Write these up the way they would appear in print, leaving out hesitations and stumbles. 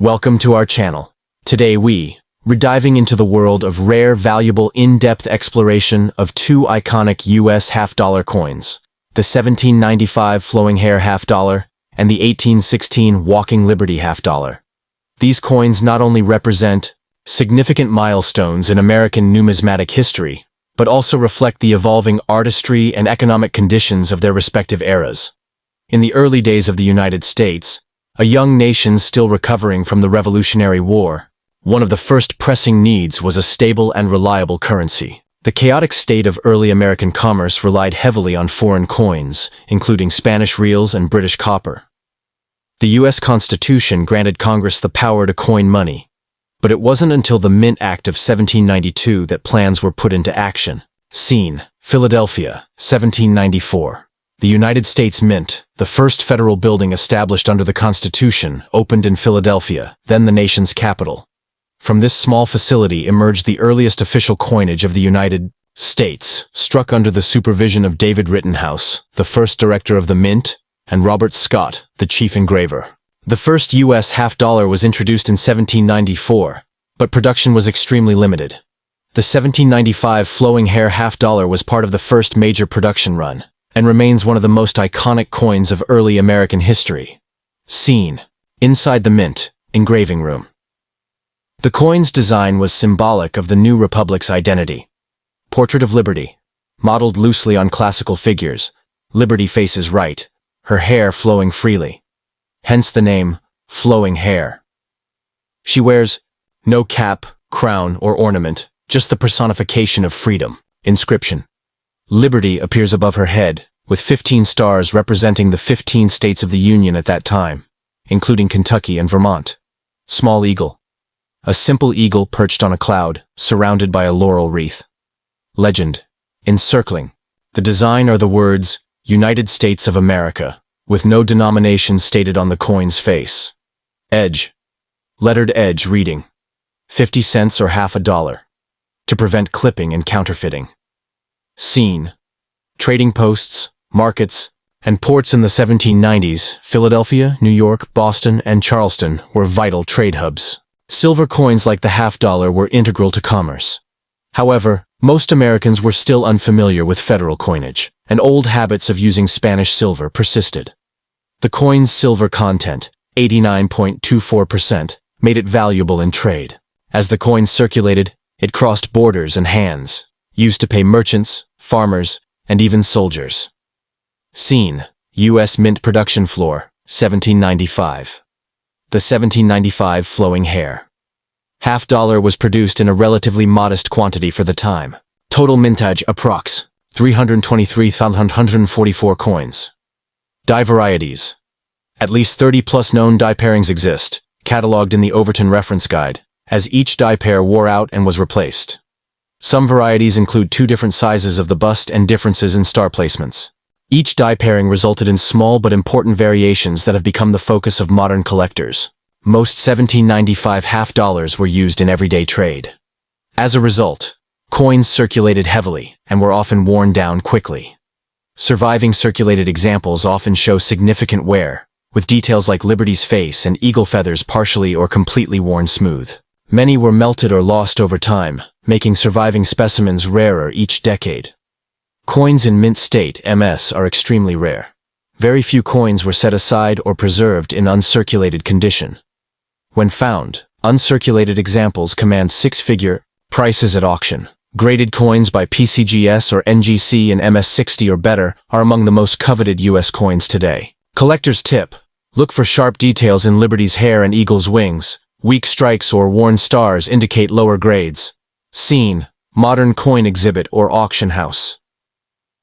Welcome to our channel. Today we're diving into the world of rare, valuable, in-depth exploration of two iconic US half-dollar coins, the 1795 flowing hair half-dollar and the 1816 walking liberty half-dollar. These coins not only represent significant milestones in American numismatic history, but also reflect the evolving artistry and economic conditions of their respective eras. In the early days of the United States, a young nation still recovering from the Revolutionary War, one of the first pressing needs was a stable and reliable currency. The chaotic state of early American commerce relied heavily on foreign coins, including Spanish reals and British copper. The U.S. Constitution granted Congress the power to coin money, but it wasn't until the Mint Act of 1792 that plans were put into action. Scene: Philadelphia, 1794. The United States Mint, the first federal building established under the Constitution, opened in Philadelphia, then the nation's capital. From this small facility emerged the earliest official coinage of the United States, struck under the supervision of David Rittenhouse, the first director of the Mint, and Robert Scott, the chief engraver. The first U.S. half-dollar was introduced in 1794, but production was extremely limited. The 1795 flowing hair half-dollar was part of the first major production run, and remains one of the most iconic coins of early American history. Scene: inside the Mint, engraving room. The coin's design was symbolic of the new republic's identity. Portrait of Liberty, modeled loosely on classical figures. Liberty faces right, her hair flowing freely. Hence the name, flowing hair. She wears no cap, crown, or ornament, just the personification of freedom. Inscription: Liberty appears above her head, with 15 stars representing the 15 states of the Union at that time, including Kentucky and Vermont. Small eagle. A simple eagle perched on a cloud, surrounded by a laurel wreath. Legend: encircling. The design are the words, United States of America, with no denomination stated on the coin's face. Edge. Lettered edge reading 50 cents or half a dollar, to prevent clipping and counterfeiting. Scene: trading posts, markets, and ports. In the 1790s, Philadelphia, New York, Boston, and Charleston were vital trade hubs. Silver coins like the half-dollar were integral to commerce. However, most Americans were still unfamiliar with federal coinage, and old habits of using Spanish silver persisted. The coin's silver content, 89.24%, made it valuable in trade. As the coin circulated, it crossed borders and hands, used to pay merchants, farmers, and even soldiers. Scene: U.S. Mint production floor, 1795. The 1795 flowing hair half-dollar was produced in a relatively modest quantity for the time. Total mintage approx. 323,144 coins. Die varieties. At least 30 plus known die pairings exist, cataloged in the Overton Reference Guide, as each die pair wore out and was replaced. Some varieties include two different sizes of the bust and differences in star placements. Each die pairing resulted in small but important variations that have become the focus of modern collectors. Most 1795 half-dollars were used in everyday trade. As a result, coins circulated heavily and were often worn down quickly. Surviving circulated examples often show significant wear, with details like Liberty's face and eagle feathers partially or completely worn smooth. Many were melted or lost over time, making surviving specimens rarer each decade. Coins in mint state, MS, are extremely rare. Very few coins were set aside or preserved in uncirculated condition. When found, uncirculated examples command six-figure prices at auction. Graded coins by PCGS or NGC in MS60 or better are among the most coveted U.S. coins today. Collector's tip: look for sharp details in Liberty's hair and eagle's wings. Weak strikes or worn stars indicate lower grades. Scene: modern coin exhibit or auction house.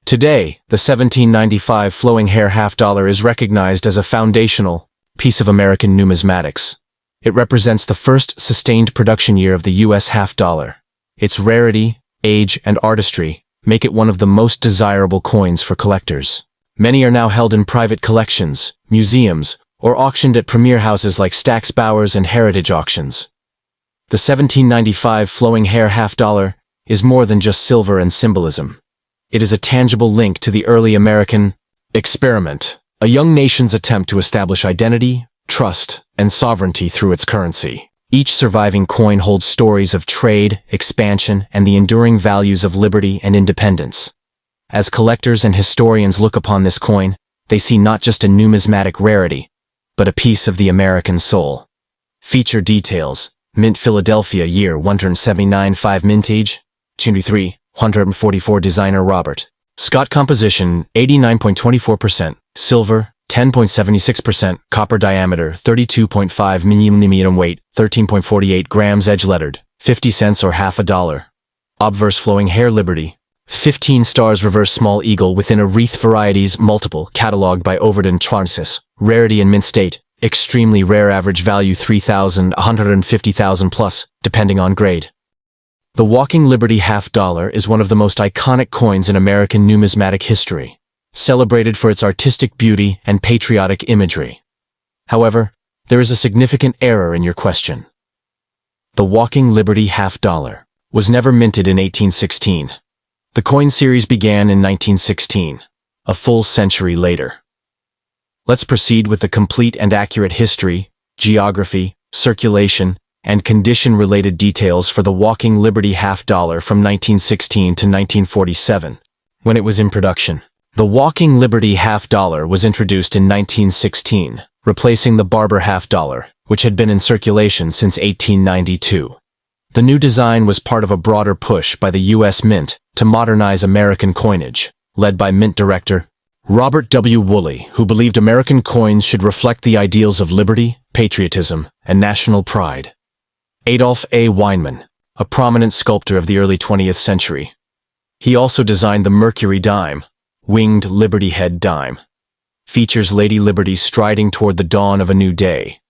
Today, the 1795 flowing hair half-dollar is recognized as a foundational piece of American numismatics. It represents the first sustained production year of the U.S. half-dollar. Its rarity, age, and artistry make it one of the most desirable coins for collectors. Many are now held in private collections, museums, or auctioned at premier houses like Stack's Bowers and Heritage Auctions. The 1795 flowing hair half-dollar is more than just silver and symbolism. It is a tangible link to the early American experiment, a young nation's attempt to establish identity, trust, and sovereignty through its currency. Each surviving coin holds stories of trade, expansion, and the enduring values of liberty and independence. As collectors and historians look upon this coin, they see not just a numismatic rarity, but a piece of the American soul. Feature details: Mint Philadelphia, year 179, 5 Mintage, 23, 144 Designer Robert Scott. Composition 89.24%, silver 10.76%, copper. Diameter 32.5 mm, weight 13.48 grams, edge lettered, 50 cents or half a dollar. Obverse flowing hair, Liberty, 15 stars, reverse small eagle within a wreath. Varieties multiple, cataloged by Overton Transis. Rarity in mint state, extremely rare. Average value 3,000, 150,000 plus, depending on grade. The Walking Liberty $50 is one of the most iconic coins in American numismatic history, celebrated for its artistic beauty and patriotic imagery. However, there is a significant error in your question. The Walking Liberty $50 was never minted in 1816. The coin series began in 1916, a full century later. Let's proceed with the complete and accurate history, geography, circulation, and condition-related details for the Walking Liberty $50 from 1916 to 1947, when it was in production. The Walking Liberty $50 was introduced in 1916, replacing the Barber $50, which had been in circulation since 1892. The new design was part of a broader push by the U.S. Mint to modernize American coinage, led by Mint director Robert W. Woolley, who believed American coins should reflect the ideals of liberty, patriotism, and national pride. Adolph A. Weinman, a prominent sculptor of the early 20th century. He also designed the Mercury dime, winged Liberty Head dime. Features Lady Liberty striding toward the dawn of a new day,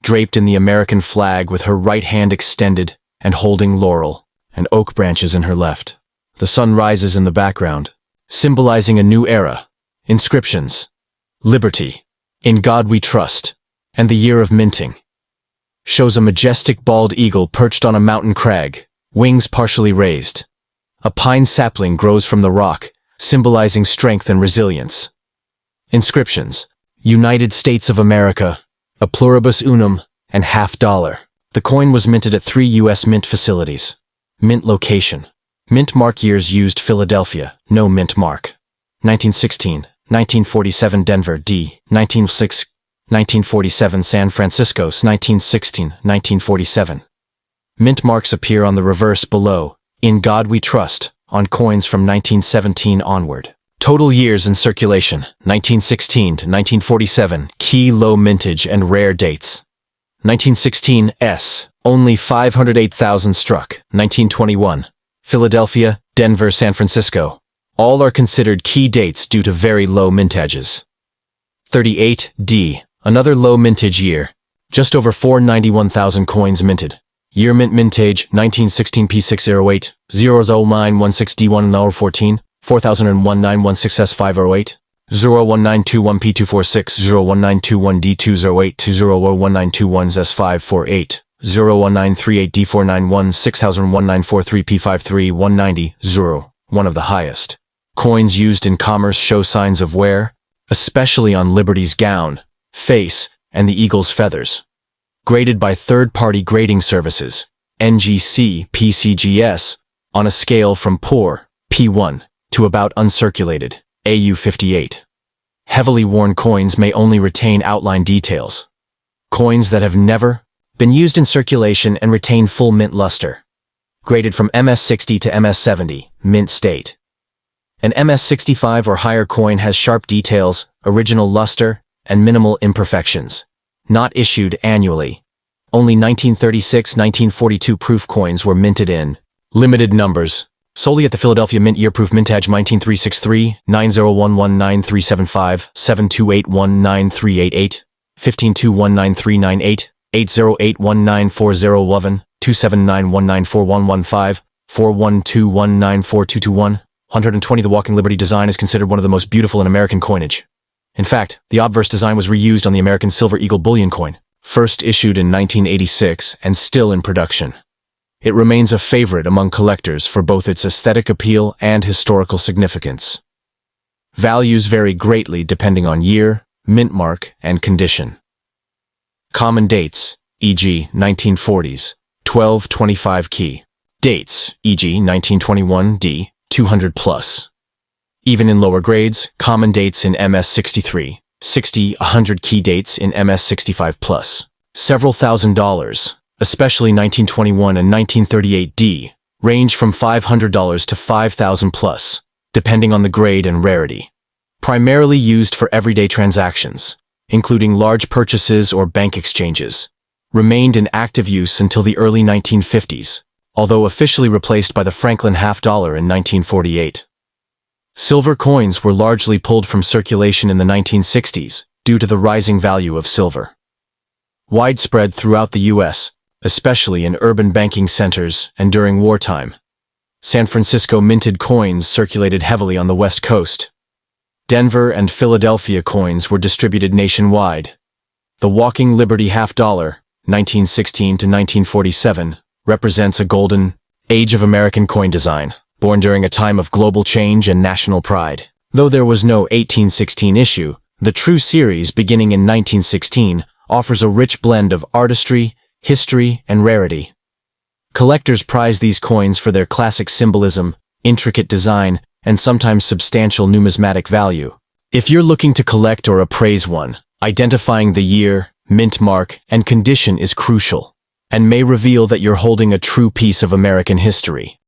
draped in the American flag with her right hand extended and holding laurel and oak branches in her left. The sun rises in the background, symbolizing a new era. Inscriptions: Liberty, In God We Trust, and the year of minting. Shows a majestic bald eagle perched on a mountain crag, wings partially raised. A pine sapling grows from the rock, symbolizing strength and resilience. Inscriptions: United States of America, A Pluribus Unum, and $50. The coin was minted at 3 U.S. Mint facilities. Mint location: Mint mark years used: Philadelphia, no mint mark. 1916, 1947 Denver, D. 1906, 1947 San Francisco, 1916, 1947. Mint marks appear on the reverse below, In God We Trust, on coins from 1917 onward. Total years in circulation: 1916 to 1947, key low mintage and rare dates. 1916 S, only 508,000 struck. 1921, Philadelphia, Denver, San Francisco. All are considered key dates due to very low mintages. 38 D, another low mintage year. Just over 491,000 coins minted. Year mint mintage: 1916 P608, 000916D1 4001 916S508, 01921 P246, 01921 D208 201921 S548, 01938 D491 601943 P53 190, 0, one of the highest. Coins used in commerce show signs of wear, especially on Liberty's gown, face, and the eagle's feathers. Graded by third-party grading services, NGC, PCGS, on a scale from poor, P1, to about uncirculated, AU58. Heavily worn coins may only retain outline details. Coins that have never been used in circulation and retain full mint luster. Graded from MS60 to MS70, mint state. An MS65 or higher coin has sharp details, original luster, and minimal imperfections. Not issued annually. Only 1936-1942 proof coins were minted in limited numbers, solely at the Philadelphia Mint. Year proof: Mintage 19363, 90119375, 72819388, 1521938, 808194011, 279194115, 412194221. 120 The Walking Liberty design is considered one of the most beautiful in American coinage. In fact, the obverse design was reused on the American Silver Eagle Bullion coin, first issued in 1986 and still in production. It remains a favorite among collectors for both its aesthetic appeal and historical significance. Values vary greatly depending on year, mint mark, and condition. Common dates, e.g. 1940s, 1225 key. Dates, e.g. 1921 D, 200 plus. Even in lower grades, common dates in MS-63, 60, 100 key dates in MS-65 plus. Several $1,000s, especially 1921 and 1938 D, range from $500 to $5,000 plus, depending on the grade and rarity. Primarily used for everyday transactions, including large purchases or bank exchanges, remained in active use until the early 1950s, although officially replaced by the Franklin half-dollar in 1948. Silver coins were largely pulled from circulation in the 1960s due to the rising value of silver. Widespread throughout the U.S., especially in urban banking centers and during wartime. San Francisco minted coins circulated heavily on the West Coast. Denver and Philadelphia coins were distributed nationwide. The Walking Liberty half-dollar, 1916 to 1947, represents a golden age of American coin design, born during a time of global change and national pride. Though there was no 1816 issue, the true series beginning in 1916 offers a rich blend of artistry, history, and rarity. Collectors prize these coins for their classic symbolism, intricate design, and sometimes substantial numismatic value. If you're looking to collect or appraise one, identifying the year, mint mark, and condition is crucial, and may reveal that you're holding a true piece of American history.